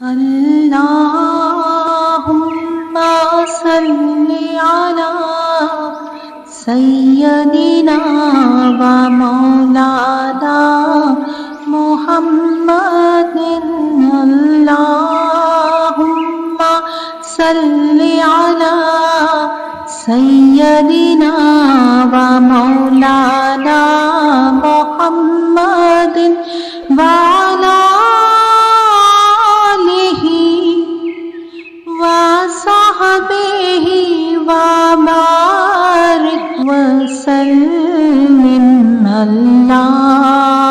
اللهم صل على سيدنا ومولانا محمد اللهم صل على سيدنا ومولانا محمد وعلى آله وصحبه وبارك وسلم اللهم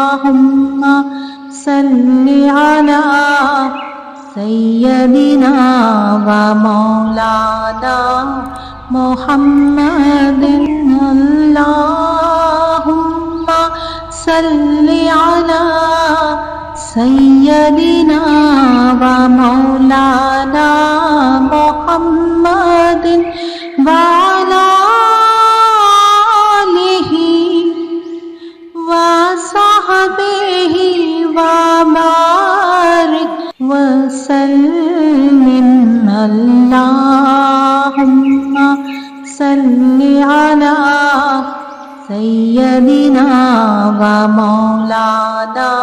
صل على سيدنا ومولانا محمد اللهم صل على سيدنا ومولانا محمد وعلى آله وصحبه وبارك وسلم اللهم صل على سيدنا ومولانا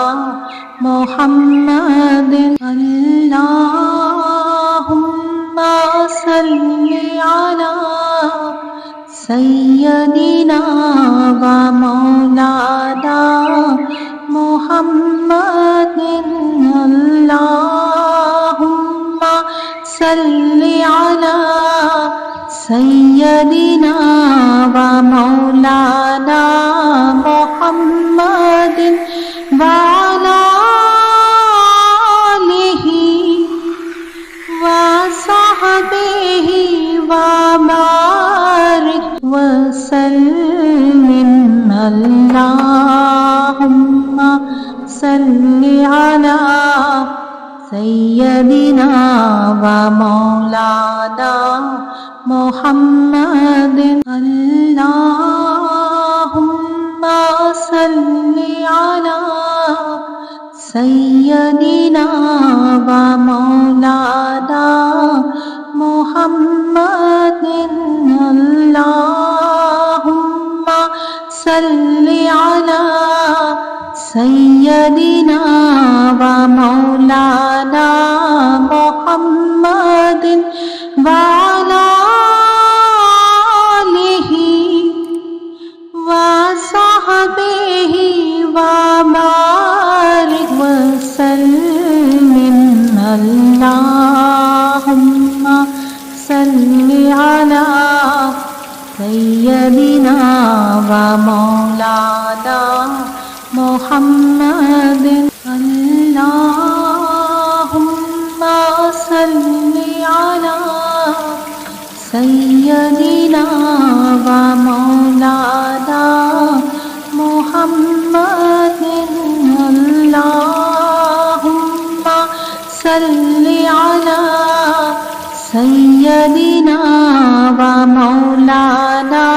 محمد اللهم صل على سيدنا ومولانا محمد اللهم صل على سيدنا ومولانا محمد وعلى آله وصحبه وبارك وسلم اللهم صل على سيدنا ومولانا محمد اللهم صل على سيدنا ومولانا محمد اللهم صل على سيدنا ومولانا محمد وعلى آله وصحبه وبارك وسلم اللهم صل على سيدنا ومولانا محمد اللهم صل على سيدنا ومولانا محمد اللهم صل على سيدنا ومولانا